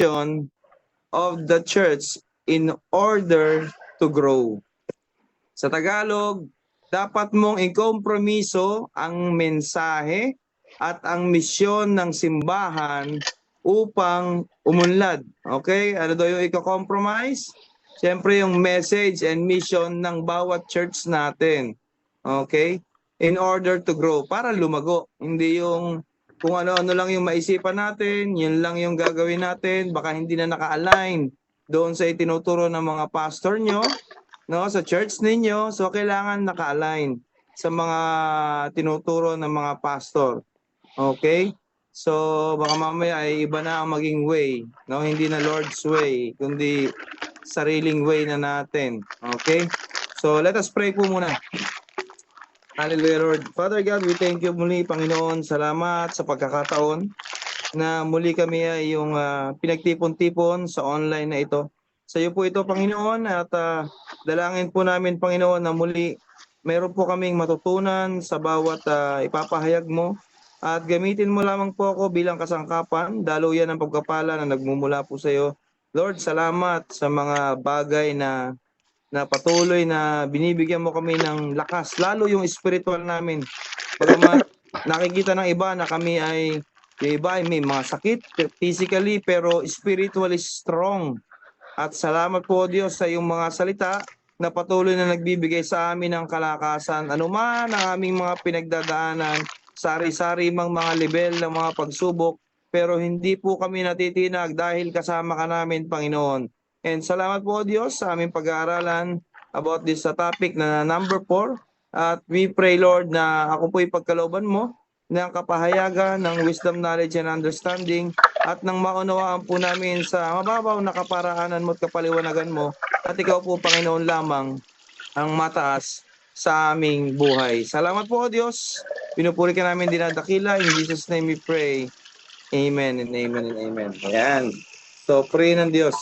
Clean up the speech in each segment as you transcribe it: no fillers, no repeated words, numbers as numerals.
mission of the church in order to grow. Sa Tagalog, dapat mong ikompromiso ang mensahe at ang misyon ng simbahan upang umunlad. Okay? Ano daw yung i-compromise? Siyempre yung message and mission ng bawat church natin. Okay? In order to grow, para lumago. Hindi yung kung ano-ano lang yung maisipan natin, yun lang yung gagawin natin, baka hindi na naka-align doon sa itinuturo ng mga pastor nyo, no, sa church ninyo. So kailangan naka-align sa mga tinuturo ng mga pastor. Okay? So baka mamaya ay iba na ang maging way, no? Hindi na Lord's way, kundi sariling way na natin. Okay? So let us pray po muna. Hallelujah, Lord. Father God, we thank you muli, Panginoon. Salamat sa pagkakataon na muli kami ay yung pinagtipon-tipon sa online na ito. Sa iyo po ito, Panginoon, at dalangin po namin, Panginoon, na muli meron po kaming matutunan sa bawat ipapahayag mo, at gamitin mo lamang po ako bilang kasangkapan, daluyan ng pagkapala na nagmumula po sa iyo. Lord, salamat sa mga bagay na patuloy na binibigyan mo kami ng lakas, lalo yung spiritual namin. Pagamat nakikita ng iba na kami ay, yung iba ay may mga sakit physically, pero spiritually strong. At salamat po, Diyos, sa iyong mga salita na patuloy na nagbibigay sa amin ng kalakasan. Ano man ang aming mga pinagdadaanan, sari-sari mang mga level ng mga pagsubok, pero hindi po kami natitinag dahil kasama ka namin, Panginoon. And salamat po, Diyos, sa aming pag-aaralan about this topic na number 4. At we pray, Lord, na ako po'y pagkalooban mo ng kapahayagan, ng wisdom, knowledge, and understanding, at nang maunawaan po namin sa mababaw na kaparaanan mo at kapaliwanagan mo, at ikaw po, Panginoon, lamang ang mataas sa aming buhay. Salamat po, Diyos. Pinupuri ka namin, dinadakila. In Jesus' name we pray. Amen and amen and amen. Ayan. So, pray ng Diyos.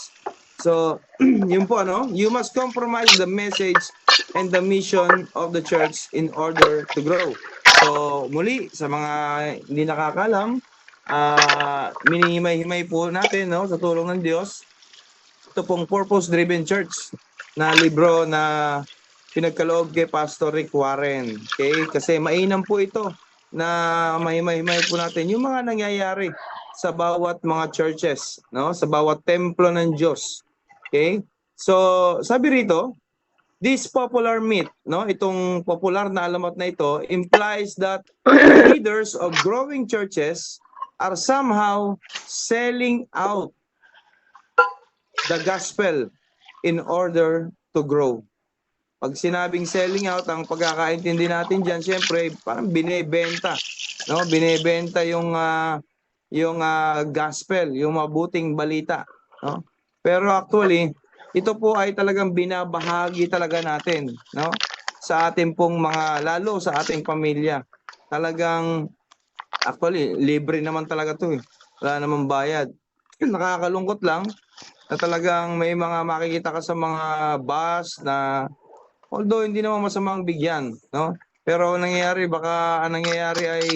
So, yun po, ano? You must compromise the message and the mission of the church in order to grow. So, muli, sa mga hindi nakakalam, minihimay-himay po natin, no, sa tulong ng Diyos, ito pong Purpose-Driven Church na libro na pinagkaloob kay Pastor Rick Warren. Okay? Kasi mainam po ito na mahimay-himay po natin yung mga nangyayari sa bawat mga churches, no? Sa bawat templo ng Diyos. Okay? So, sabi rito, this popular myth, no, itong popular na alamat na ito, implies that leaders of growing churches are somehow selling out the gospel in order to grow. Pag sinabing selling out, ang pagkakaintindi natin diyan, syempre, parang binebenta, no? Binebenta yung gospel, yung mabuting balita, no? Pero actually, ito po ay talagang binabahagi talaga natin, no? Sa ating pong mga, lalo sa ating pamilya. Talagang, actually, libre naman talaga to eh. Wala namang bayad. Nakakalungkot lang na talagang may mga makikita ka sa mga bus na, although hindi naman masamang bigyan, no? Pero nangyayari, baka ang nangyayari ay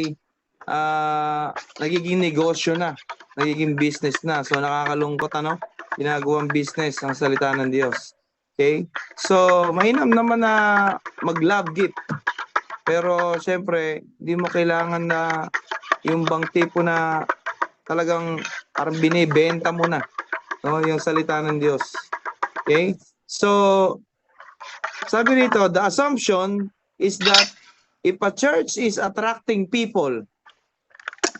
nagiging negosyo na, nagiging business na. So nakakalungkot, ano? Ginagawang business ang salita ng Diyos. Okay? So mainam naman na mag-love gift. Pero syempre, hindi mo kailangan na yung bang tipo na talagang parang binibenta mo na, no, yung salita ng Diyos. Okay? So sabi rito, the assumption is that if a church is attracting people,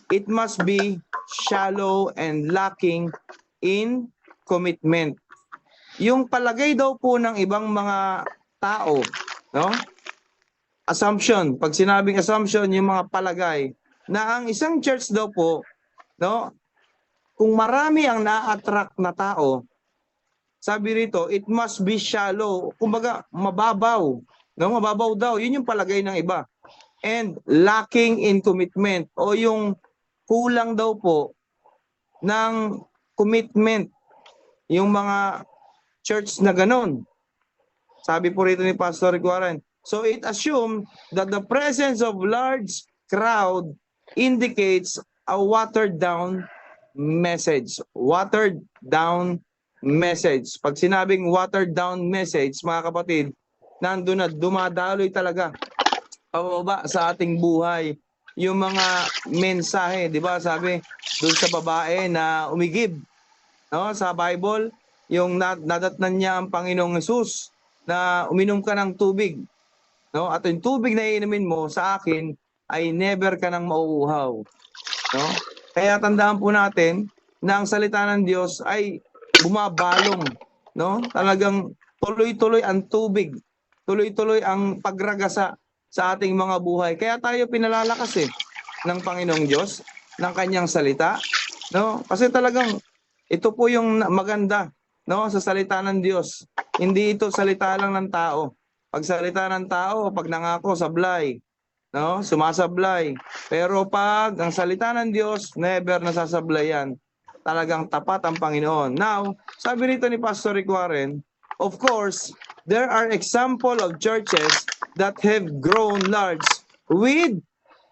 it must be shallow and lacking in commitment. Yung palagay daw po ng ibang mga tao, no? Assumption, pag sinabing assumption, yung mga palagay na ang isang church daw po, no, kung marami ang na-attract na tao, sabi rito, it must be shallow, kumbaga mababaw, no? Mababaw daw, yun yung palagay ng iba. And lacking in commitment, o yung kulang daw po ng commitment yung mga church na ganon. Sabi po rito ni Pastor Rick Warren, so it assumes that the presence of large crowd indicates a watered down message. Watered down message. Pag sinabing watered down message, mga kapatid, nandun na, dumadaloy talaga pababa sa ating buhay yung mga mensahe, di ba? Sabi doon sa babae na umigib, no, sa Bible, yung nadatnan niya ang Panginoong Hesus na uminom ka ng tubig, no? At yung tubig na iinumin mo sa akin ay never ka nang mauuhaw, no? Kaya tandaan po natin na ang salita ng Diyos ay bumabalong, no? Talagang tuloy-tuloy ang tubig, tuloy-tuloy ang pagragasa sa ating mga buhay. Kaya tayo pinalalakas ng Panginoong Diyos, ng kanyang salita, no? Kasi talagang ito po yung maganda, no, sa salita ng Diyos. Hindi ito salita lang ng tao. Pag salita ng tao, pag nangako, sablay, no, sumasablay. Pero pag ang salita ng Diyos, never nasasablayan. Talagang tapat ang Panginoon. Now, sabi rito ni Pastor Rick Warren, of course, there are example of churches that have grown large with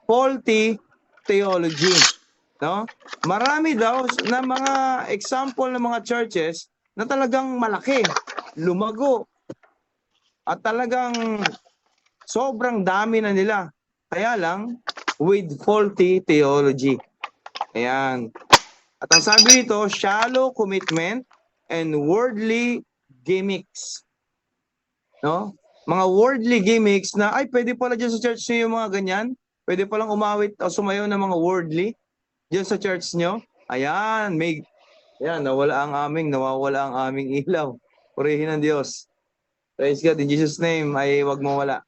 faulty theology. No? Marami daw na mga example ng mga churches na talagang malaki, lumago, at talagang sobrang dami na nila. Kaya lang, with faulty theology. Ayan. At ang sabi dito, shallow commitment and worldly gimmicks. No? Mga worldly gimmicks na, ay, pwede pala dyan sa church nyo yung mga ganyan. Pwede palang umawit o sumayaw ng mga worldly dyan sa church nyo. Ayan, nawawala ang aming ilaw. Purihin ng Diyos. Praise God, in Jesus' name, ay wag mawala.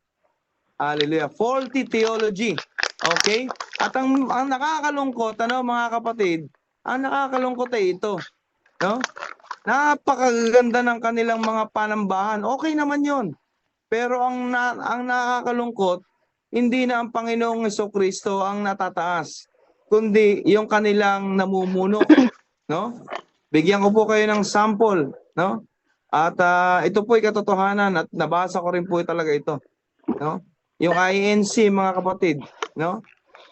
Hallelujah. Faulty theology. Okay? At ang nakakalungkot, mga kapatid, ang nakakalungkot ay ito. No? Napakaganda ng kanilang mga panambahan. Okay naman yon. Pero ang nakakalungkot, hindi na ang Panginoong Jesucristo ang natataas, kundi yung kanilang namumuno. No? Bigyan ko po kayo ng sample. No? At ito po ay katotohanan at nabasa ko rin po talaga ito. No? Yung INC, mga kapatid, no?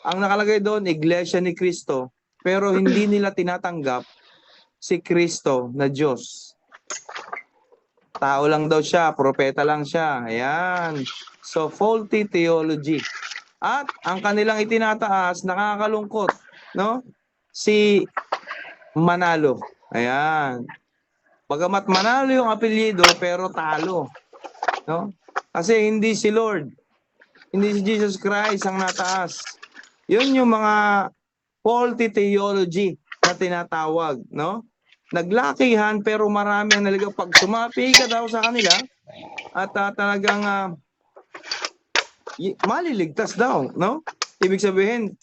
Ang nakalagay doon, Iglesia ni Cristo, pero hindi nila tinatanggap si Kristo na Diyos. Tao lang daw siya, propeta lang siya. Ayan. So, faulty theology. At ang kanilang itinataas, nakakalungkot, no? Si Manalo. Ayan. Bagamat Manalo yung apelyido, pero talo. No? Kasi hindi si Lord, hindi si Jesus Christ ang nataas. Yun yung mga faulty theology na tinatawag, no? Naglakihan pero marami ang naligaw. Pag sumapi ka daw sa kanila at talagang maliligtas daw, no? Ibig sabihin,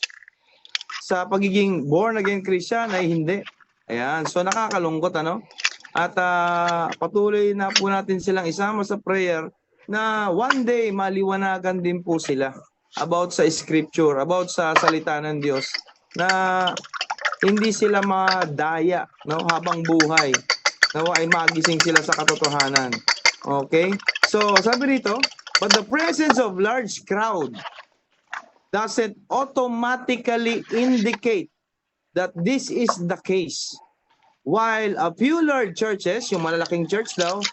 sa pagiging born again Christian ay hindi. Ayan, so nakakalungkot, ano? At patuloy na po natin silang isama sa prayer na one day maliwanagan din po sila about sa scripture, about sa salita ng Diyos, na hindi sila madaya, no, habang buhay, no, ay magising sila sa katotohanan. Okay? So, sabi rito, but the presence of large crowd doesn't automatically indicate that this is the case. While a few large churches, yung malalaking church daw,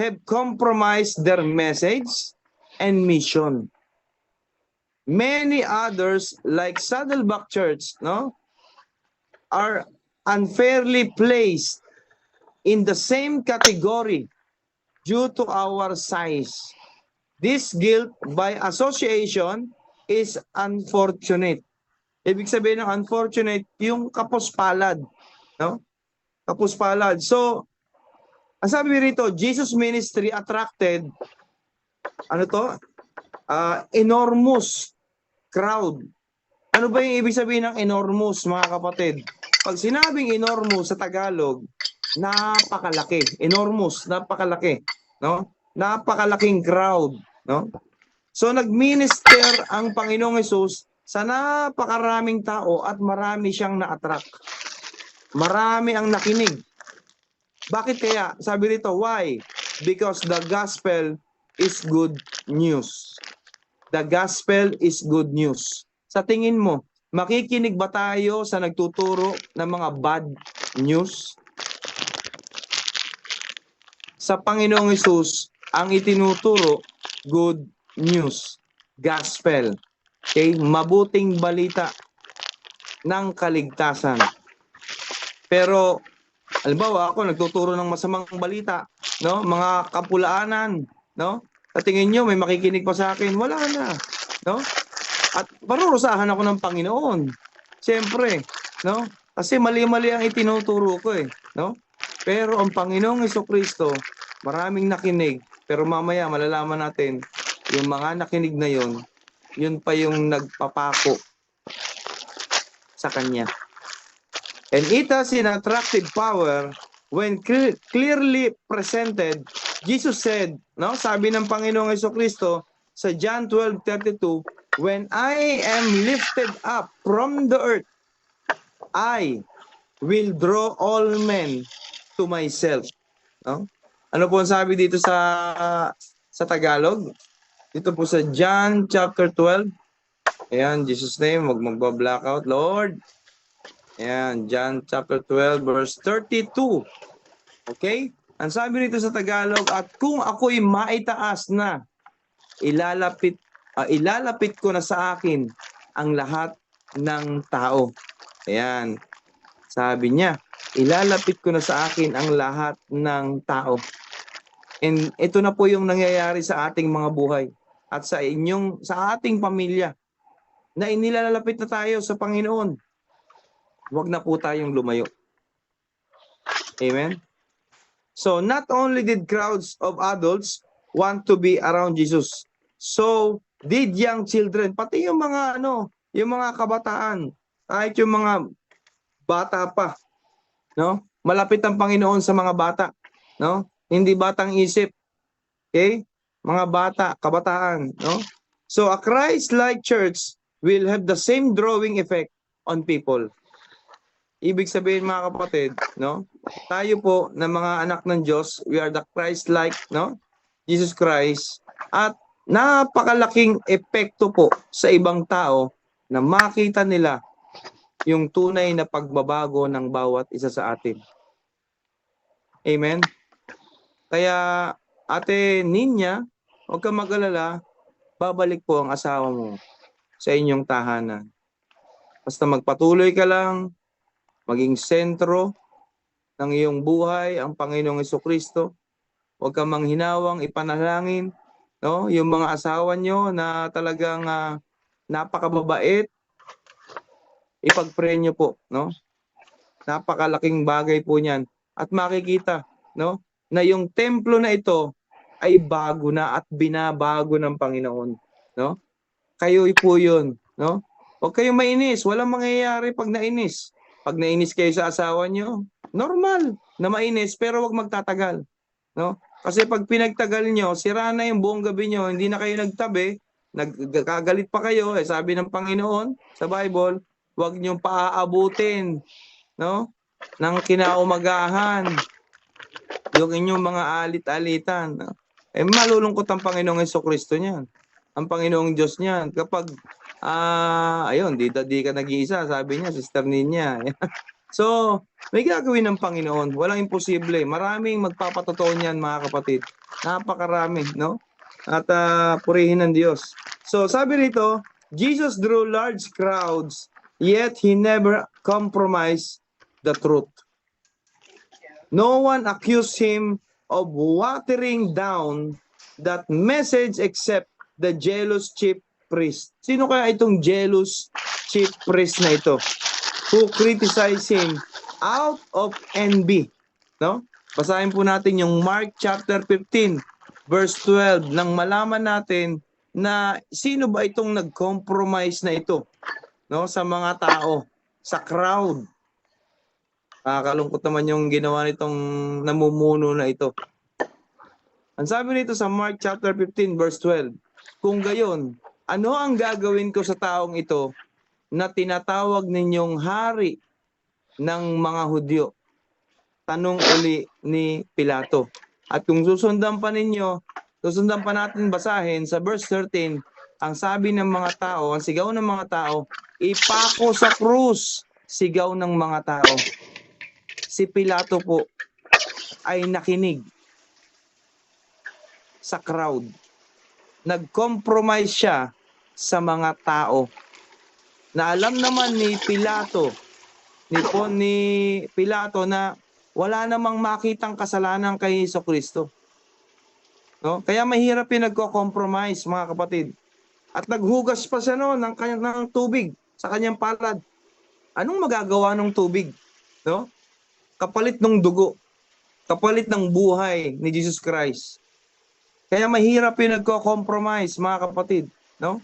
have compromised their message and mission. Many others, like Saddleback Church, no, are unfairly placed in the same category due to our size. This guilt by association is unfortunate. Ibig sabihin ng unfortunate, yung kapuspalad, no? Kapuspalad. So, ang sabi rito, Jesus Ministry attracted, enormous crowd. Ano ba yung ibig sabihin ng enormous, mga kapatid? Pag sinabing enormous sa Tagalog, napakalaki. Enormous, napakalaki, no? Napakalaking crowd, no? So nagminister ang Panginoong Hesus sa napakaraming tao at marami siyang na-attract. Marami ang nakinig. Bakit kaya? Sabi rito, why? Because the gospel is good news. The gospel is good news. Sa tingin mo, Makikinig ba tayo sa nagtuturo ng mga bad news? Sa Panginoong Hesus, ang itinuturo, good news, gospel, okay? Mabuting balita ng kaligtasan. Pero, halimbawa ako, nagtuturo ng masamang balita, no? Mga kapulaanan, no? Sa tingin nyo, may makikinig pa sa akin? Wala na, no? At parurusahan ako ng Panginoon. Siyempre, no? Kasi mali-mali ang itinuturo ko eh, no? Pero ang Panginoong Hesukristo, maraming nakinig, pero mamaya malalaman natin, yung mga nakinig na yun pa yung nagpapako sa Kanya. And it has an attractive power when clearly presented. Jesus said, no? Sabi ng Panginoong Hesukristo sa John 12:32, when I am lifted up from the earth, I will draw all men to myself. No? Ano po ang sabi dito sa Tagalog? Dito po sa John chapter 12. Ayan, Jesus name, wag magba-blackout, Lord. Ayan, John chapter 12 verse 32. Okay? Ang sabi rito sa Tagalog, at kung ako'y maitaas na, ilalapit ko na sa akin ang lahat ng tao. Ayan. Sabi niya, ilalapit ko na sa akin ang lahat ng tao. And ito na po yung nangyayari sa ating mga buhay at sa ating pamilya na inilalapit na tayo sa Panginoon. Huwag na po tayong lumayo. Amen? So, not only did crowds of adults want to be around Jesus, so did young children, pati yung mga yung mga kabataan, kahit yung mga bata pa, no? Malapit ang Panginoon sa mga bata, no? Hindi batang isip. Okay? Mga bata, kabataan, no? So a Christ-like church will have the same drawing effect on people. Ibig sabihin mga kapatid, no? Tayo po na mga anak ng Diyos, we are the Christ-like, no? Jesus Christ, at napakalaking epekto po sa ibang tao na makita nila yung tunay na pagbabago ng bawat isa sa atin. Amen? Kaya, Ate Ninya, huwag kang mag-alala, babalik po ang asawa mo sa inyong tahanan. Basta magpatuloy ka lang, maging sentro ng iyong buhay, ang Panginoong Hesukristo. Huwag kang manghinawang, ipanalangin, no? Yung mga asawa nyo na talagang napakababait, ipag-pray nyo po, no? Napakalaking bagay po niyan. At makikita, no, na yung templo na ito ay bago na at binabago ng Panginoon, no? Kayo po 'yun, no? Huwag kayong mainis, walang mangyayari pag nainis. Pag nainis kayo sa asawa nyo, normal na mainis pero huwag magtatagal, no? Kasi pag pinagtagal nyo, sira na yung buong gabi nyo, hindi na kayo nagtabi, nagkagalit pa kayo, sabi ng Panginoon sa Bible, huwag niyong paaabutin, no? Ng kinaumagahan, yung inyong mga alit-alitan. Malulungkot ang Panginoong Hesukristo niyan. Ang Panginoong Diyos niyan. Kapag, ayun, di ka nag-iisa, sabi niya, Sister Ninya. So, may gagawin ng Panginoon. Walang imposible. Maraming magpapatotoo niyan, mga kapatid. Napakarami, no? At purihin ng Diyos. So, sabi rito, Jesus drew large crowds, yet He never compromised the truth. No one accused Him of watering down that message except the jealous chief priest. Sino kaya itong jealous chief priest na ito? Who criticized Him out of envy. No? Basahin po natin yung Mark chapter 15 verse 12 nang malaman natin na sino ba itong nag-compromise na ito, no, sa mga tao, sa crowd. Kalungkot naman yung ginawa nitong namumuno na ito. Ang sabi nito sa Mark chapter 15 verse 12, kung gayon, ano ang gagawin ko sa taong ito na tinatawag ninyong hari ng mga Hudyo? Tanong uli ni Pilato. At kung susundan pa natin basahin sa verse 13, Ang sabi ng mga tao, ang sigaw ng mga tao, ipako sa krus, sigaw ng mga tao. Si Pilato po ay nakinig sa crowd. Nag-compromise siya sa mga tao. Na alam naman ni Pilato, ni Pilato na wala namang makitang kasalanan kay Jesucristo. No? Kaya mahirap yung nagko-compromise, mga kapatid. At naghugas pa siya noon ng tubig sa kanyang palad. Anong magagawa ng tubig? No? Kapalit ng dugo. Kapalit ng buhay ni Jesus Christ. Kaya mahirap yung nagko-compromise, mga kapatid. No?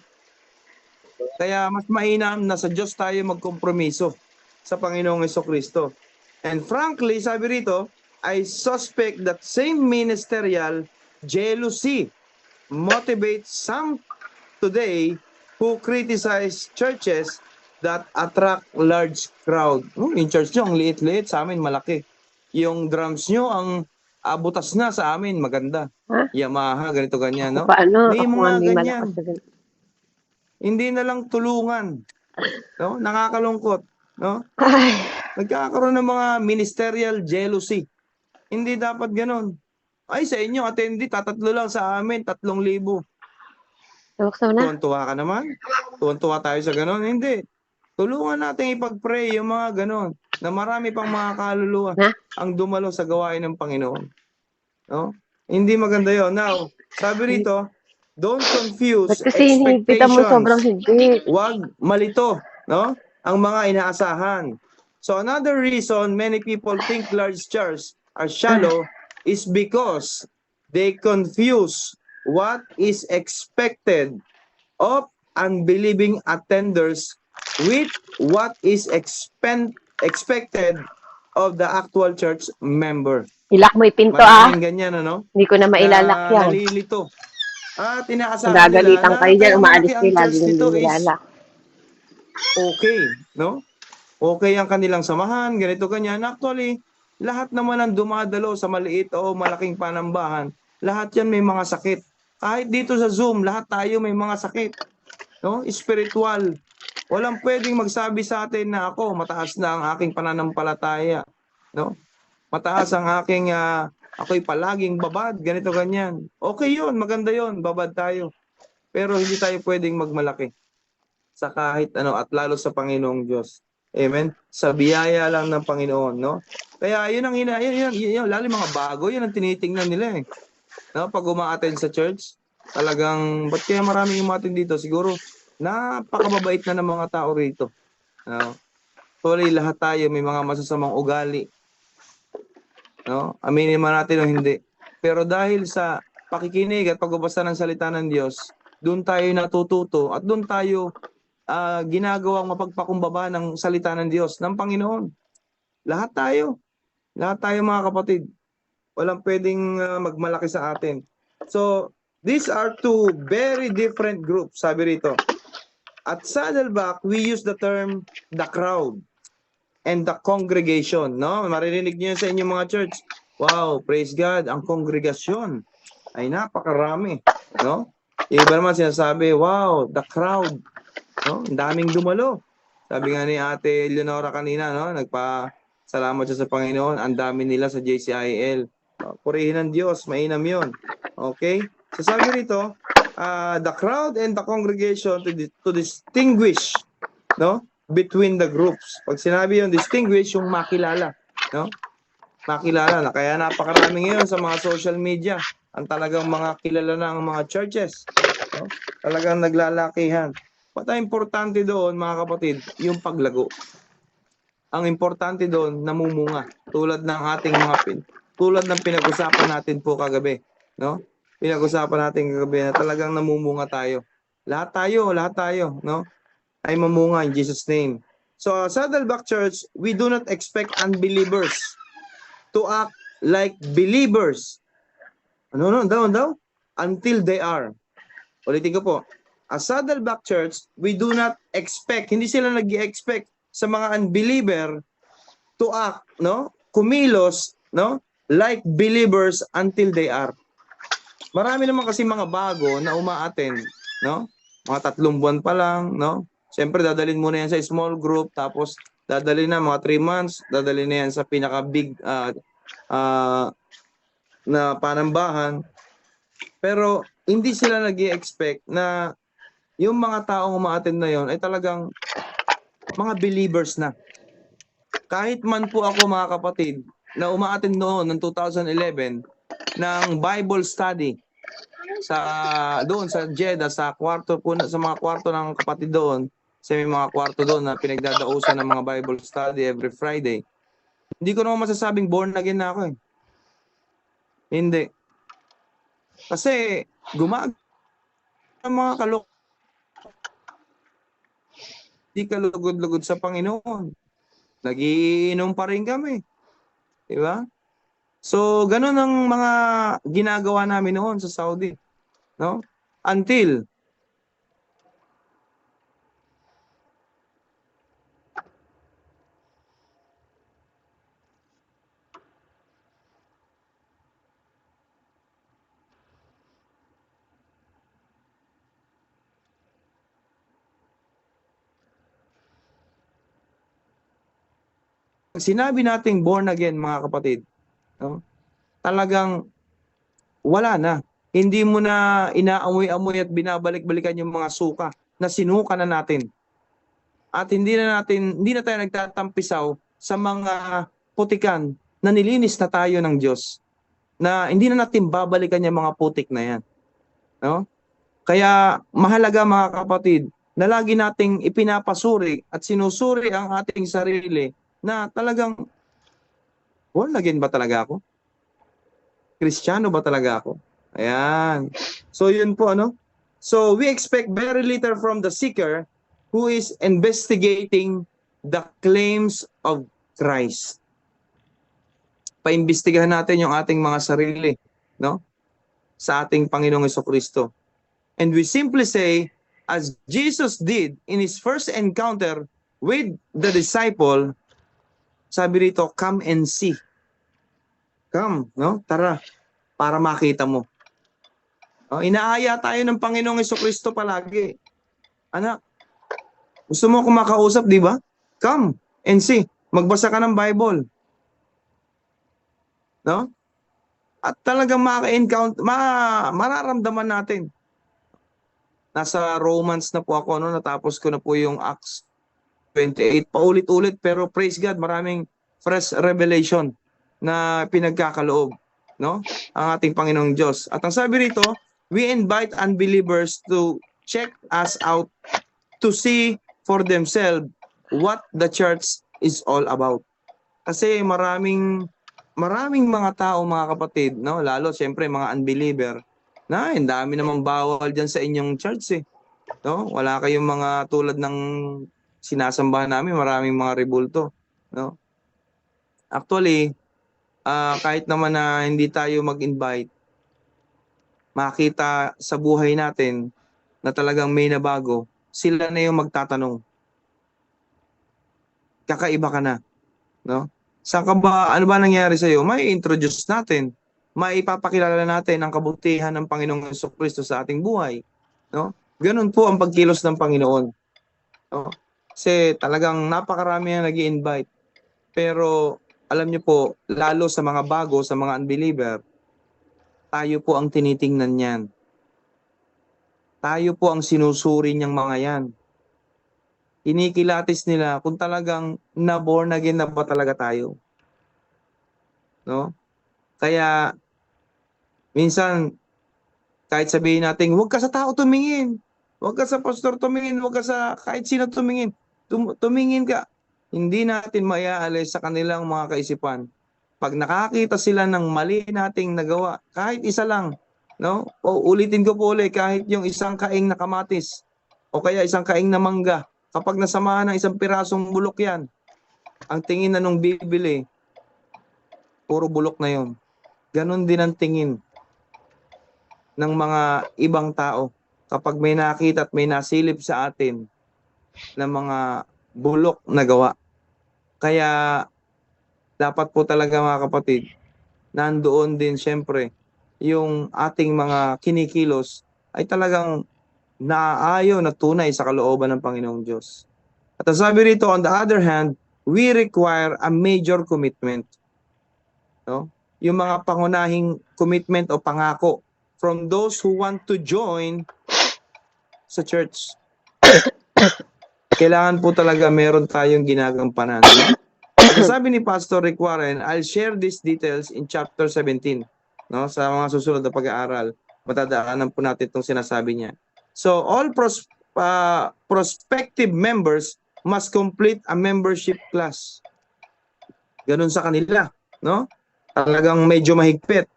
Kaya mas mainam na sa Diyos tayo magkompromiso sa Panginoong Jesucristo. And frankly, sabi rito, I suspect that same ministerial jealousy motivates some today who criticize churches that attract large crowd. Yung church nyo, ang liit-liit, sa amin malaki. Yung drums nyo, ang butas na sa amin, maganda. Ha? Yamaha, ganito ganyan, no? Paano? May Ako mga nga may ganyan. malakas na ganun. Hindi na lang tulungan. No? Nakakalungkot, no? Ay, Nagkakaroon ng mga ministerial jealousy. Hindi dapat ganoon. Ay, sa inyo, attendee, tatatlo lang sa amin, 3,000. buksan mo na. Tuwan-tuwa ka naman? Tuwan-tuwa tayo sa ganoon? Hindi. Tulungan natin ipag-pray yung mga ganoon na marami pang mga kaluluwa Na? ang dumalo sa gawain ng Panginoon. No? Hindi maganda yon. Now, sabi rito, don't confuse Ba't kasi hinihipitan mo sobrang expectations. higpit? Huwag malito, no? Ang mga inaasahan. So another reason many people think large churches are shallow is because they confuse what is expected of unbelieving attenders with what is expected of the actual church member. Ilak mo yung pinto Maraming ganyan, ano? Hindi ko na mailalak yan. Nalilito. At inaasahan Gagalitan nila kayo dyan, kaya umaalis malaki ang kayo, lagi church nang nito is nilalak. okay, no? Okay ang kanilang samahan, ganito ganyan. Actually, lahat naman ang dumadalo sa maliit o malaking panambahan, lahat yan may mga sakit. Kahit dito sa Zoom, lahat tayo may mga sakit. No? Spiritual. Walang pwedeng magsabi sa atin na ako, mataas na ang aking pananampalataya. No? Mataas ang aking, ako'y palaging babad, ganito ganyan. Okay yun, maganda yun, babad tayo. Pero hindi tayo pwedeng magmalaki sa kahit ano at lalo sa Panginoong Diyos. Amen. Sa biyaya lang ng Panginoon, no? Kaya yun ang yun, lalo mga bago, yun ang tinitingnan nila eh. No, pag uma-attend sa church, talagang ba't kaya maraming umattend dito? Siguro napakababait na ng mga tao rito. No? Sorry, lahat tayo may mga masasamang ugali. No? Aminin man natin o hindi. Pero dahil sa pakikinig at pagbabasa ng salita ng Diyos, doon tayo natututo at doon tayo ginagawang mapagpakumbaba ng salita ng Diyos, ng Panginoon. Lahat tayo mga kapatid. Walang pwedeng magmalaki sa atin. So, these are two very different groups, sabi rito. At Saddleback, we use the term the crowd and the congregation. No? Maririnig niyo sa inyong mga church. Wow, praise God, ang kongregasyon ay napakarami. No? Yung iba naman sinasabi, wow, the crowd. No? Ang daming dumalo. Sabi nga ni Ate Leonora kanina, no? Nagpa-salamat siya sa Panginoon. Ang dami nila sa JCIL. Purihin ng Diyos, mainam yun. Okay? So sabi rito, the crowd and the congregation to distinguish, no? Between the groups. Pag sinabi yung distinguish, yung makilala. No? Makilala na. Kaya napakarami ngayon sa mga social media. Ang talagang mga kilala na ang mga churches. No? Talagang naglalakihan. But ang importante doon, mga kapatid, yung paglago. Ang importante doon, namumunga. Tulad ng ating tulad ng pinag-usapan natin po kagabi. No? Pinag-usapan natin kagabi na talagang namumunga tayo. Lahat tayo, no? Ay mamunga in Jesus' name. So, Saddleback Church, we do not expect unbelievers to act like believers. Ano daw? Until they are. Ulitin ko po. As Saddleback Church, we do not expect, hindi sila nag-expect sa mga unbeliever to act, no? Kumilos, no? Like believers until they are. Marami naman kasi mga bago na uma-attend, no? mga 3 buwan pa lang, no? Siyempre, dadalhin muna yan sa small group, tapos dadalhin na mga 3 months, dadalhin na yan sa pinaka-big na panambahan. Pero hindi sila nag-i-expect na yung mga taong umaattend na yon ay talagang mga believers na. Kahit man po ako, mga kapatid, na umaattend noon ng 2011 ng Bible study doon sa Jeddah, sa kwarto po, sa mga kwarto ng kapatid doon, sa may mga kwarto doon na pinagdadausan ng mga Bible study every Friday. Hindi ko naman masasabing born again na ako eh. Hindi. Kasi gumagawa ng mga di kalugod-lugod sa Panginoon. Nagiinom pa rin kami. Di ba? So, ganun ang mga ginagawa namin noon sa Saudi. No? Until sinabi nating born again, mga kapatid, no? Talagang wala na. Hindi mo na inaamoy-amoy at binabalik-balikan yung mga suka na sinuka na natin. At hindi na tayo nagtatampisaw sa mga putikan na nilinis na tayo ng Diyos. Na hindi na natin babalikan yung mga putik na yan. No? Kaya mahalaga, mga kapatid, na lagi nating ipinapasuri at sinusuri ang ating sarili na talagang born again ba talaga ako? Kristiyano ba talaga ako? Ayan. So yun po, ano? So we expect very little from the seeker who is investigating the claims of Christ. Paimbestigahan natin yung ating mga sarili, no? Sa ating Panginoong Jesucristo. And we simply say, as Jesus did in his first encounter with the disciple, sabi rito, come and see. Come, no? Tara, para makita mo. Inaaya tayo ng Panginoong Jesucristo palagi. Anak, gusto mo akong makausap, di ba? Come and see. Magbasa ka ng Bible. No? At talagang maka-encounter, mararamdaman natin. Nasa Romans na po ako, no? Natapos ko na po yung Acts 28. Paulit-ulit, pero praise God, maraming fresh revelation na pinagkakaloob, no? Ang ating Panginoong Diyos. At ang sabi rito, we invite unbelievers to check us out to see for themselves what the church is all about. Kasi maraming mga tao, mga kapatid, no? Lalo siyempre mga unbeliever, na ang dami namang bawal diyan sa inyong church eh. No? Wala kayong mga tulad ng sinasambahan namin, maraming mga rebulto, no? Actually, kahit naman na hindi tayo mag-invite, makita sa buhay natin na talagang may nabago, sila na yung magtatanong. Kakaiba ka na, no? Saan ka ba, ano ba nangyari sa iyo? May introduce natin, maipapakilala natin ang kabutihan ng Panginoong Jesucristo sa ating buhay, no? Ganun po ang pagkilos ng Panginoon, no? Kasi talagang napakarami ang nag-i-invite. Pero alam niyo po, lalo sa mga bago, sa mga unbeliever, tayo po ang tinitingnan niyan. Tayo po ang sinusuri niyang mga yan. Inikilatis nila kung talagang na-born again na ba talaga tayo. No? Kaya, minsan, kahit sabihin natin, huwag ka sa tao tumingin. Huwag ka sa pastor tumingin. Huwag ka sa kahit sino tumingin. Tumingin ka. Hindi natin maiaalis sa kanilang mga kaisipan. Pag nakakita sila ng mali nating nagawa, kahit isa lang, no? O ulitin ko po ulit, kahit yung isang kaing na kamatis, o kaya isang kaing na mangga, kapag nasamahan ng isang pirasong bulok yan, ang tingin na nung bibili, puro bulok na yon. Ganon din ang tingin ng mga ibang tao kapag may nakita at may nasilip sa atin ng mga bulok na gawa. Kaya dapat po talaga, mga kapatid, nandoon din siyempre yung ating mga kinikilos ay talagang naaayon na tunay sa kalooban ng Panginoong Diyos. At ang sabi rito, on the other hand, we require a major commitment. No? Yung mga pangunahing commitment o pangako from those who want to join sa church. Kailangan po talaga meron tayong ginagampanan. No? At sabi ni Pastor Rick Warren, I'll share these details in chapter 17. No? Sa mga susunod na pag-aaral, matadaanan po natin itong sinasabi niya. So, all prospective members must complete a membership class. Ganun sa kanila. No? Talagang medyo mahigpit.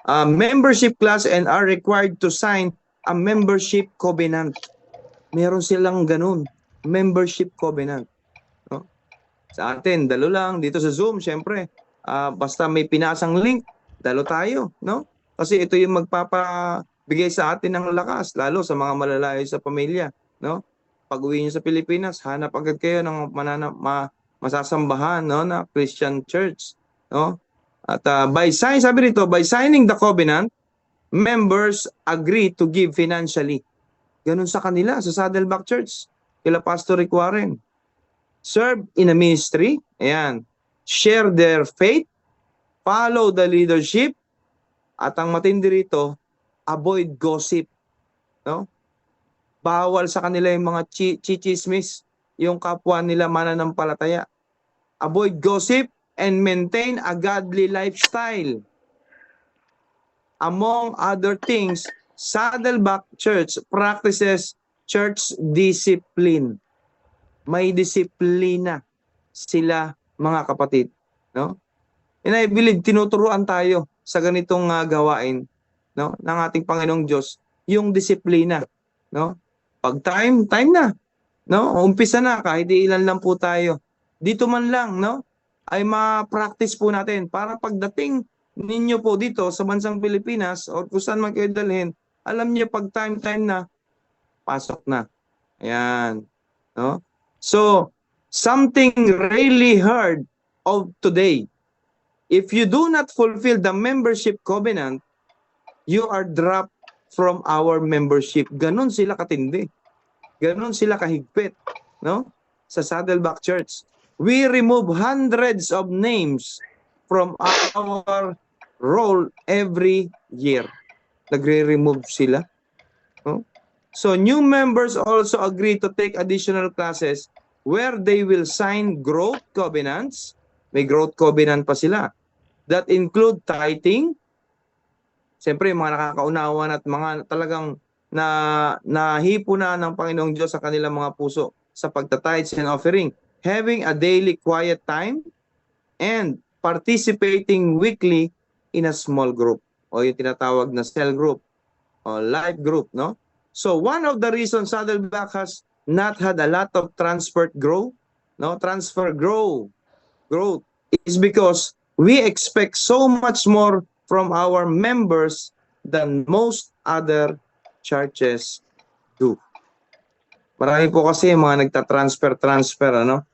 Membership class and are required to sign a membership covenant. Meron silang ganun. Membership covenant. No? Sa atin, dalo lang. Dito sa Zoom, syempre, basta may pinasang link, dalo tayo. No? Kasi ito yung magpapabigay sa atin ng lakas, lalo sa mga malalayo sa pamilya. No? Pag uwi nyo sa Pilipinas, hanap agad kayo ng masasambahan, no, na Christian church. No? At sabi rito, by signing the covenant, members agree to give financially. Ganun sa kanila, sa Saddleback Church, kila Pastor Rick Warren. Serve in a ministry, ayan. Share their faith, follow the leadership, at ang matindi rito, avoid gossip. No? Bawal sa kanila yung mga chichismis, yung kapwa nila mananampalataya. Avoid gossip and maintain a godly lifestyle. Among other things, Saddleback Church practices church discipline. May disiplina sila, mga kapatid. No? And I believe, tinuturuan tayo sa ganitong gawain, no, ng ating Panginoong Diyos, yung disiplina. No? Pag time na. No? Umpisa na, kahit ilan lang po tayo. Dito man lang, no, ay ma-practice po natin para pagdating ninyo po dito sa bansang Pilipinas o kung saan man kayo dalhin, alam niyo pag time na, pasok na. Ayan. No? So, something really heard of today. If you do not fulfill the membership covenant, you are dropped from our membership. Ganon sila katindi. Ganon sila kahigpit. No? Sa Saddleback Church. We remove hundreds of names from our roll every year. Nagre-remove sila. No? So, new members also agree to take additional classes where they will sign growth covenants. May growth covenant pa sila. That include tithing. Siyempre, mga nakakaunawan at mga talagang nahipo na ng Panginoong Diyos sa kanilang mga puso sa pagtatides and offering. Having a daily quiet time and participating weekly in a small group o yung tinatawag na cell group o life group, no? So one of the reasons Saddleback has not had a lot of transfer growth is because we expect so much more from our members than most other churches do. Marami po kasi mga nagtatransfer, ano?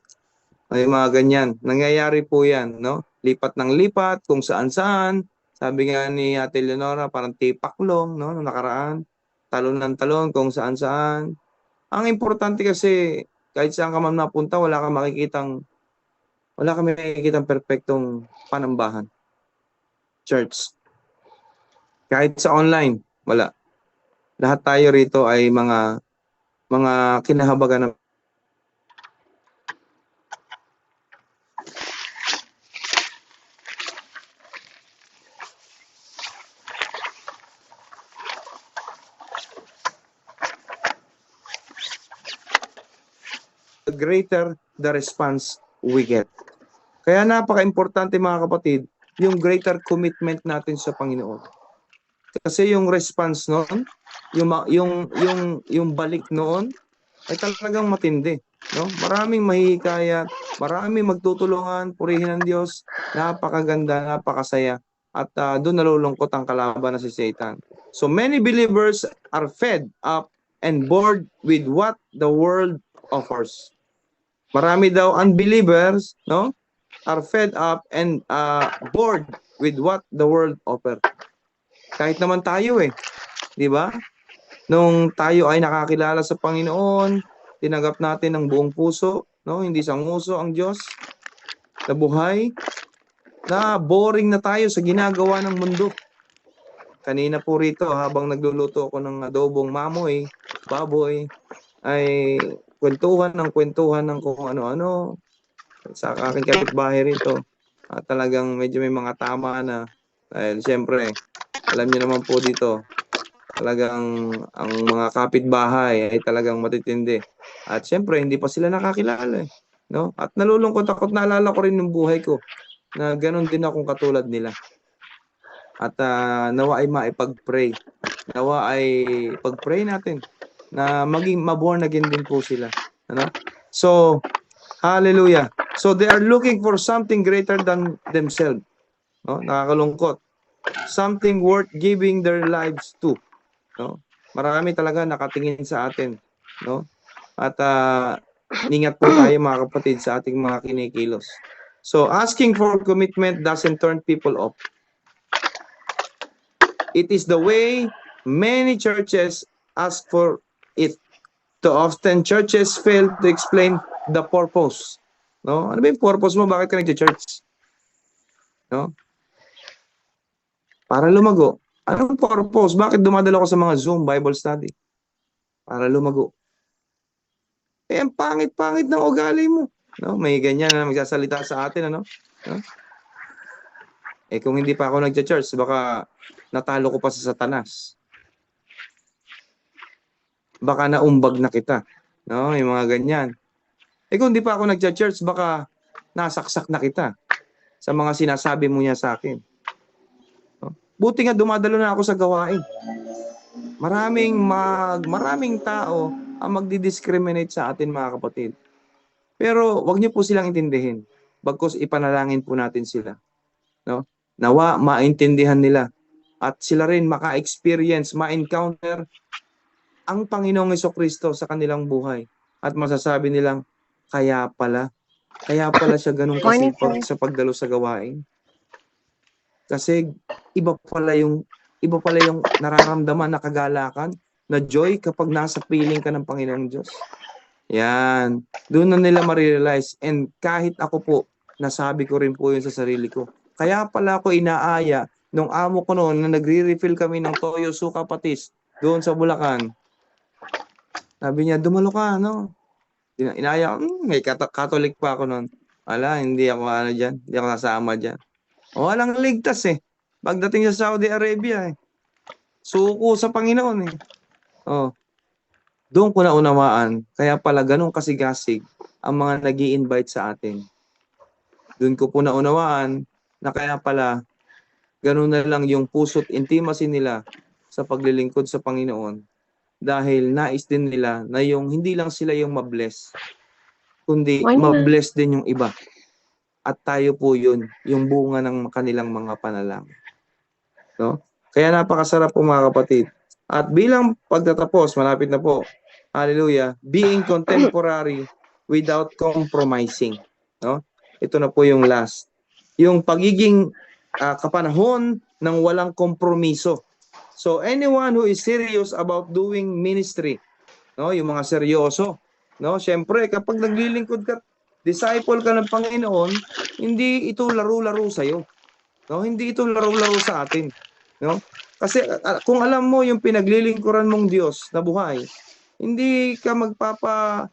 May mga ganyan. Nangyayari po yan, no? Lipat ng lipat, kung saan-saan. Sabi nga ni Ate Leonora, parang tipaklong, no? Nung nakaraan. Talon ng talon, kung saan-saan. Ang importante kasi, kahit saan ka man napunta, wala kang makikitang perfectong panambahan. Church. Kahit sa online, wala. Lahat tayo rito ay mga kinahabagan ng the greater the response we get. Kaya napaka-importante mga kapatid, yung greater commitment natin sa Panginoon. Kasi yung response noon, yung balik noon ay talagang matindi, no? Maraming mahihikayat, maraming magtutulungan, purihin ng Diyos, napakaganda, napakasaya. At doon nalulungkot ang kalaban na si Satan. So many believers are fed up and bored with what the world offers. Marami daw unbelievers, no, are fed up and bored with what the world offers. Kahit naman tayo di ba? nung tayo ay nakakilala sa Panginoon, tinanggap natin ng buong puso, no? Hindi sanguso ang Diyos na buhay, na boring na tayo sa ginagawa ng mundo. Kanina po rito, habang nagluluto ako ng adobong mamoy, baboy, ay kwentuhan ng kung ano-ano sa aking kapitbahay rito. At talagang medyo may mga tama na, dahil siyempre, alam niyo naman po dito, talagang ang mga kapitbahay ay talagang matitindi. At siyempre, hindi pa sila nakakilala, no? At nalulungkot ako at naalala ko rin yung buhay ko na gano'n din akong katulad nila. At nawa ay maipag-pray. Nawa ay pag-pray natin na maging maborn again din po sila. Ano? So, hallelujah. So they are looking for something greater than themselves. No? Nakakalungkot. Something worth giving their lives to. No? Marami talaga nakatingin sa atin, no? At ingat po tayo mga kapatid sa ating mga kinikilos. So asking for commitment doesn't turn people off. It is the way many churches ask for it. Too often churches fail to explain the purpose. No? Ano ba yung purpose mo? Bakit ka nag-church? No? Para lumago. Anong purpose? Bakit dumadalo ko sa mga Zoom Bible study? Para lumago. Eh, ang pangit-pangit ng ugali mo. No? May ganyan na magsasalita sa atin, ano? No? Eh, kung hindi pa ako nag-church, baka natalo ko pa sa Satanas. Baka naumbag na kita. No? Yung mga ganyan. Eh, kung hindi pa ako nag-church, baka nasaksak na kita sa mga sinasabi mo niya sa akin. No? Buti nga dumadalo na ako sa gawain. Maraming tao ang magdi-discriminate sa atin, mga kapatid. Pero wag niyo po silang intindihin. Bagkus ipanalangin po natin sila. No? Nawa maintindihan nila at sila rin maka-experience, ma-encounter ang Panginoong Jesucristo sa kanilang buhay at masasabi nilang kaya pala siya ganun Morning, kasipag sir. sa pagdalo sa gawain. Kasi iba pala yung nararamdaman na kagalakan, na joy kapag nasa piling ka ng Panginoong Diyos. Yan. Doon na nila ma-realize. And kahit ako po, nasabi ko rin po yun sa sarili ko. Kaya pala ako inaaya nung amo ko noon na nagre-refill kami ng toyo, suka, patis doon sa Bulacan. Sabi niya, dumalo ka, no? Inaaya ko, may Catholic pa ako noon. Ala, hindi ako dyan. Hindi ako nasama dyan. Walang ligtas eh. Pagdating sa Saudi Arabia eh. Suko sa Panginoon eh. Oh. Doon ko naunawaan, kaya pala ganun kasigasig ang mga nag-i-invite sa atin. Doon ko po naunawaan na kaya pala ganun na lang yung puso't intimacy nila sa paglilingkod sa Panginoon. Dahil nais din nila na yung hindi lang sila yung mabless, kundi mabless din yung iba. At tayo po yun, yung bunga ng kanilang mga panalangin. No? Kaya napakasarap po mga kapatid. At bilang pagtatapos, malapit na po, hallelujah, being contemporary without compromising. No? Ito na po yung last. Yung pagiging kapanahon ng walang kompromiso. So anyone who is serious about doing ministry, no, yung mga seryoso, no, syempre kapag naglilingkod ka, disciple ka ng Panginoon, hindi ito laro-laro sa iyo. No, hindi ito laro-laro sa atin, no? Kasi kung alam mo yung pinaglilingkuran mong Diyos na buhay, hindi ka magpapabaya.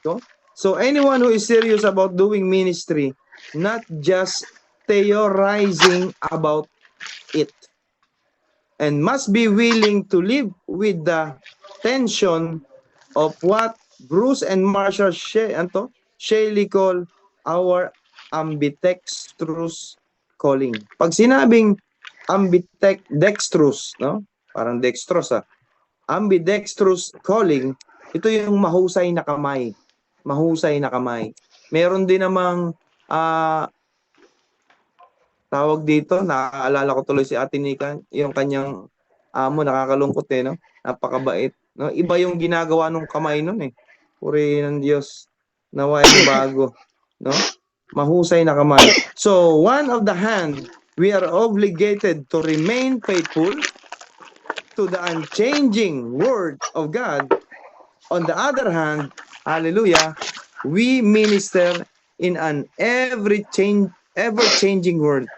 No? So anyone who is serious about doing ministry, not just theorizing about it, and must be willing to live with the tension of what Bruce and Marshall Shelley call our ambidextrous calling. Pag sinabing ambidextrous, no? Parang dextrous ambidextrous calling, ito yung mahusay na kamay. Mahusay na kamay. Meron din namang tawag dito, naaalala ko tuloy si Ate Nika, yung kanyang amo, nakakalungkot no? Napakabait. No? Iba yung ginagawa ng kamay nun eh. Puri ng Diyos. Naway bago. No? Mahusay na kamay. So, one of the hand we are obligated to remain faithful to the unchanging Word of God. On the other hand, hallelujah, we minister in an ever-changing world.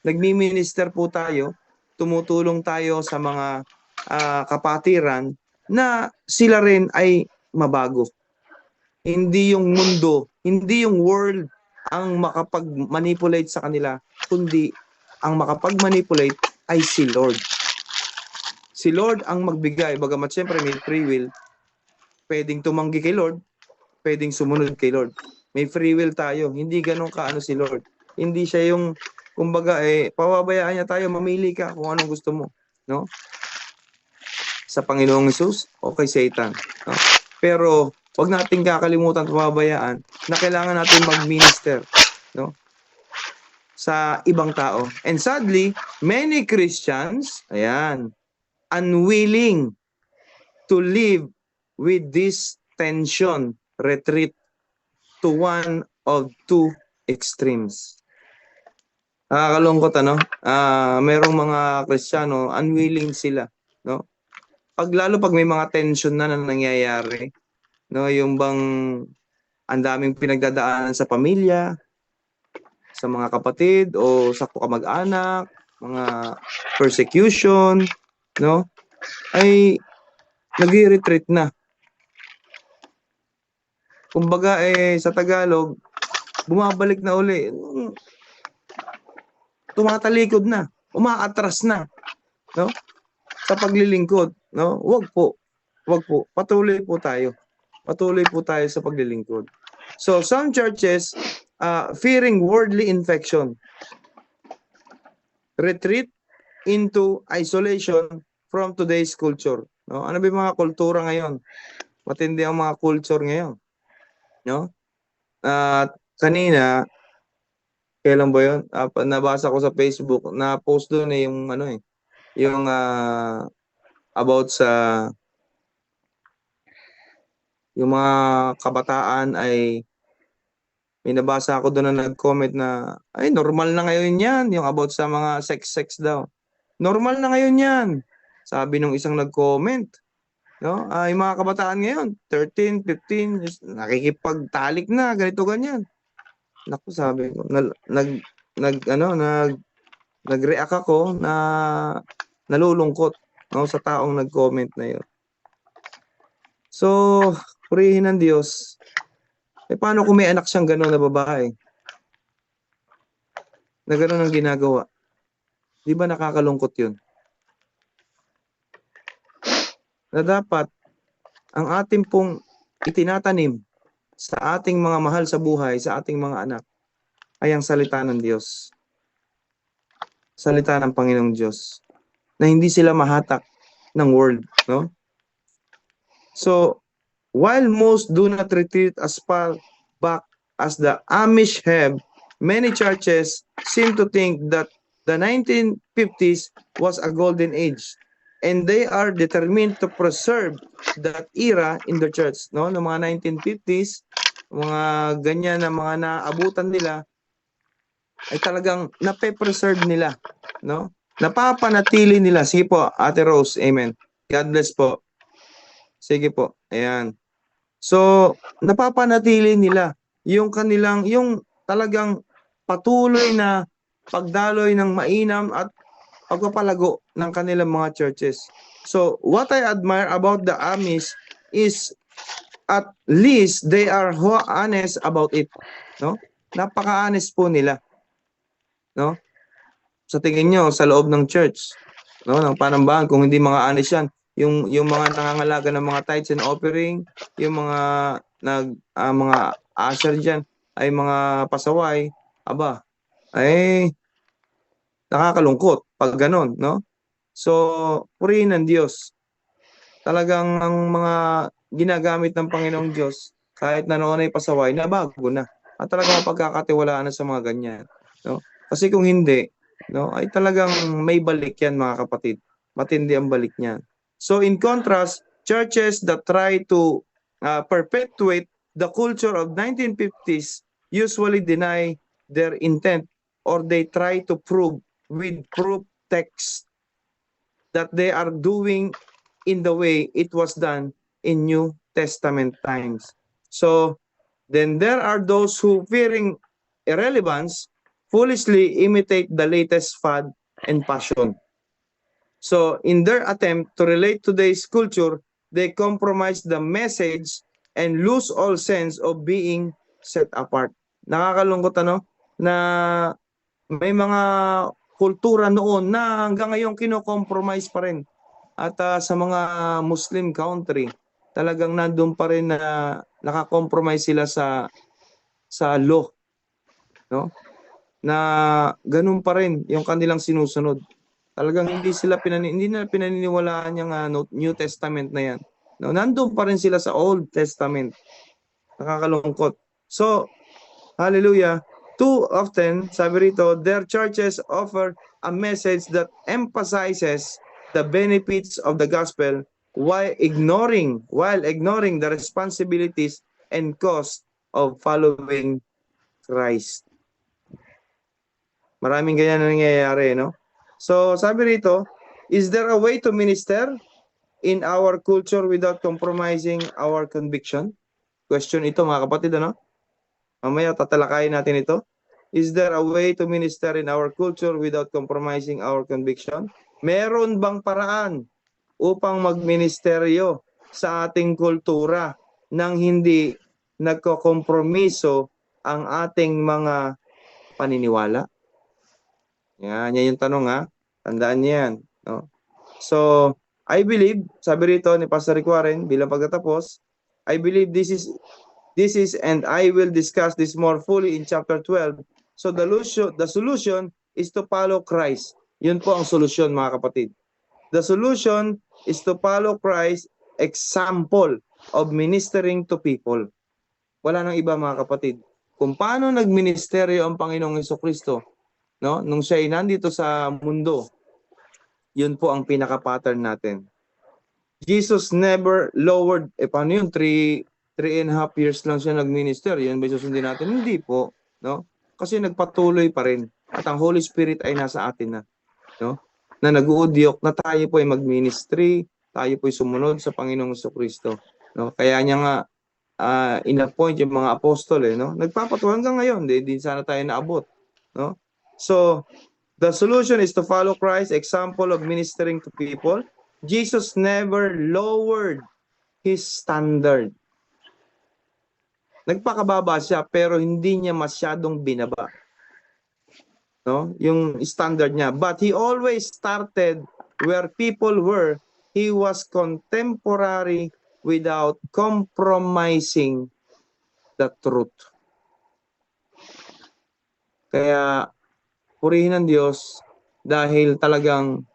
Nagmi-minister po tayo, tumutulong tayo sa mga kapatiran na sila rin ay mabago. Hindi yung mundo, hindi yung world ang makapag-manipulate sa kanila, kundi ang makapag-manipulate ay si Lord. Si Lord ang magbigay, bagamat siyempre may free will, pwedeng tumanggi kay Lord, pwedeng sumunod kay Lord. May free will tayo, hindi ganun kaano si Lord. Hindi siya yung, kumbaga, pababayaan niya tayo, mamili ka kung anong gusto mo. No? Sa Panginoong Hesus o kay Satan. No? Pero, wag nating kakalimutan at pababayaan na kailangan natin mag-minister. No? Sa ibang tao. And sadly, many Christians, unwilling to live with this tension, retreat to one of two extremes. Nakakalungkot, merong mga Kristiyano, unwilling sila, no? Lalo pag may mga tension na nangyayari, no, yung bang ang daming pinagdadaanan sa pamilya, sa mga kapatid o sa kamag-anak, mga persecution, no? Ay nag-retreat na. Kumbaga sa Tagalog, bumabalik na uli. Tumatalikod na, umaatras na, no? Sa paglilingkod, no? Wag po. Patuloy po tayo. Patuloy po tayo sa paglilingkod. So some churches fearing worldly infection retreat into isolation from today's culture. No? Ano ba yung mga kultura ngayon? Matindi ang mga culture ngayon. No? Kanina, kailan ba yun? Nabasa ko sa Facebook, na-post doon yung yung about sa yung mga kabataan ay may nabasa ako doon na nag-comment na ay normal na ngayon yan, yung about sa mga sex daw. Normal na ngayon yan. Sabi nung isang nag-comment, no? Yung mga kabataan ngayon, 13, 15, nakikipagtalik na, ganito ganyan. Naku, sabi ko, nag-react ako na nalulungkot, no, sa taong nag-comment na yun. So, purihin ng Diyos. Paano kung may anak siyang gano'n na babae? Na gano'n ang ginagawa? Di ba nakakalungkot yun? Na dapat, ang ating pong itinatanim sa ating mga mahal sa buhay, sa ating mga anak, ay ang salita ng Diyos. Salita ng Panginoong Diyos. Na hindi sila mahatak ng world, no? So, while most do not retreat as far back as the Amish have, many churches seem to think that the 1950s was a golden age, and they are determined to preserve that era in the church. No, ng mga 1950s, mga ganyan na mga naabutan nila ay talagang nape-preserve nila, no? Napapanatili nila. Sige po, Ate Rose, amen. God bless po. Sige po, ayan. So, napapanatili nila yung kanilang, yung talagang patuloy na pagdaloy ng mainam at pagpapalago ng kanilang mga churches. So, what I admire about the Amish is at least they are honest about it, no? Napaka-honest po nila, no? Sa tingin nyo, sa loob ng church, no, ng panambahan, kung hindi mga honest yan, yung mga nangangalaga ng mga tithes and offering, yung mga mga usher diyan ay mga pasaway, aba, ay nakakalungkot pag ganun, no? So, purihin ng Diyos. Talagang ang mga ginagamit ng Panginoong Diyos, kahit na noon ay pasaway, nabago na. At talagang mapagkakatiwalaan na sa mga ganyan, no? Kasi kung hindi, no, ay talagang may balik yan, mga kapatid. Matindi ang balik niyan. So in contrast, churches that try to perpetuate the culture of 1950s usually deny their intent, or they try to prove with proof text that they are doing in the way it was done in New Testament times. So then there are those who, fearing irrelevance, foolishly imitate the latest fad and passion. So in their attempt to relate today's culture, they compromise the message and lose all sense of being set apart. Nakakalungkot ano na may mga kultura noon na hanggang ngayon kino-compromise pa rin. At sa mga Muslim country, talagang nandun pa rin na naka-compromise sila sa law, no? Na ganun pa rin yung kanilang sinusunod. Talagang hindi na pinaniniwalaan yung New Testament na yan. No, nandun pa rin sila sa Old Testament. Nakakalungkot. So, hallelujah. Too often, sabi rito, their churches offer a message that emphasizes the benefits of the gospel while ignoring the responsibilities and cost of following Christ. Maraming ganyan na nangyayari, no? So, sabi rito, is there a way to minister in our culture without compromising our conviction? Question ito, mga kapatid, ano? Mamaya tatalakayin natin ito. Is there a way to minister in our culture without compromising our conviction? Meron bang paraan upang magministeryo sa ating kultura nang hindi nagkokompromiso ang ating mga paniniwala? Yan yung tanong ha. Tandaan niyo yan. No? So, I believe, sabi rito ni Pastor Rick Warren, bilang pagtatapos, I believe this is, and I will discuss this more fully in chapter 12. So the solution is to follow Christ. Yun po ang solusyon, mga kapatid. The solution is to follow Christ's example of ministering to people. Wala nang iba, mga kapatid. Kung paano nagministeryo ang Panginoong Jesucristo, no? Nung siya ay nandito sa mundo, yun po ang pinaka-pattern natin. Jesus never lowered, paano yun? 3.5 years lang siya nag-minister. Yan ba susundin natin? Hindi po. No? Kasi nagpatuloy pa rin. At ang Holy Spirit ay nasa atin na. No? Na nag-uudyok na tayo po ay mag-ministry, tayo po ay sumunod sa Panginoong Jesucristo. No? Kaya niya nga in-appoint yung mga apostol. No? Nagpapatuloy hanggang ngayon. Di sana tayo naabot. No? So, the solution is to follow Christ's example of ministering to people. Jesus never lowered his standard. Nagpakababa siya pero hindi niya masyadong binaba. No? Yung standard niya. But he always started where people were. He was contemporary without compromising the truth. Kaya purihin ng Diyos dahil talagang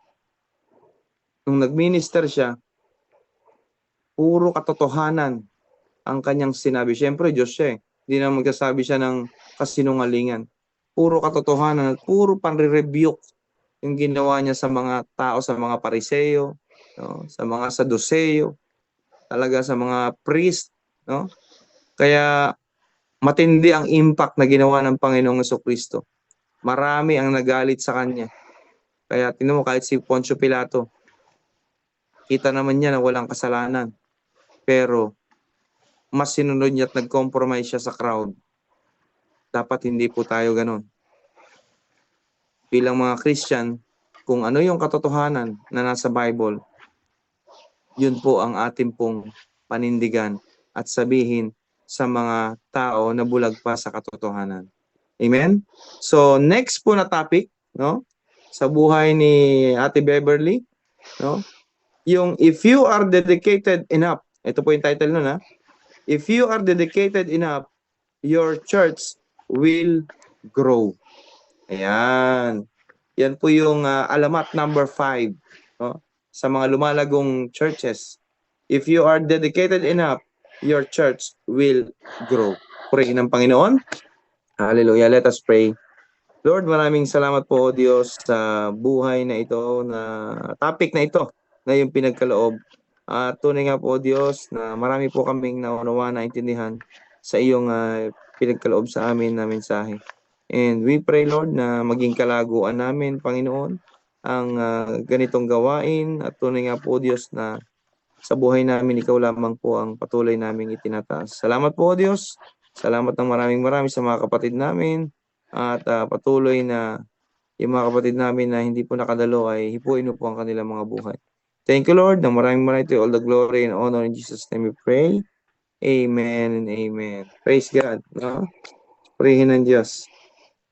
nung nag-minister siya, puro katotohanan ang kanyang sinabi. Siyempre, Diyos siya eh. Hindi na magsasabi siya ng kasinungalingan. Puro katotohanan at puro panre-rebuke yung ginawa niya sa mga tao, sa mga Pariseo, no? Sa mga Saduceo, talaga sa mga priest. No? Kaya matindi ang impact na ginawa ng Panginoong Jesucristo. Marami ang nagalit sa kanya. Kaya tingnan mo, kahit si Poncio Pilato, kita naman niya na walang kasalanan. Pero mas sinunod niya at nag-compromise siya sa crowd. Dapat hindi po tayo ganun. Bilang mga Christian, kung ano yung katotohanan na nasa Bible, yun po ang ating pong panindigan at sabihin sa mga tao na bulag pa sa katotohanan. Amen? So, next po na topic, no? Sa buhay ni Ate Beverly, no? Yung if you are dedicated enough, ito po yung title nun, ha? If you are dedicated enough, your church will grow. Ayan. Yan po yung alamat number 5, no? Sa mga lumalagong churches. If you are dedicated enough, your church will grow. Pray ng Panginoon. Hallelujah. Let us pray. Lord, maraming salamat po, O Diyos, sa buhay na ito, na topic na ito, na yung pinagkaloob. Tunay nga po, O Diyos, na marami po kaming naunawa, naintindihan sa iyong pinagkaloob sa amin na mensahe. And we pray, Lord, na maging kalaguan namin, Panginoon, ang ganitong gawain at tunay nga po, Diyos, na sa buhay namin, ikaw lamang po ang patuloy naming itinataas. Salamat po, Diyos. Salamat ng maraming sa mga kapatid namin at patuloy na yung mga kapatid namin na hindi po nakadalo ay hipuin mo po ang kanilang mga buhay. Thank you, Lord. Ng maraming to all the glory and honor in Jesus' name we pray. Amen and amen. Praise God. No? Purihin ng Diyos.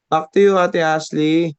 Back to you, Ate Ashley.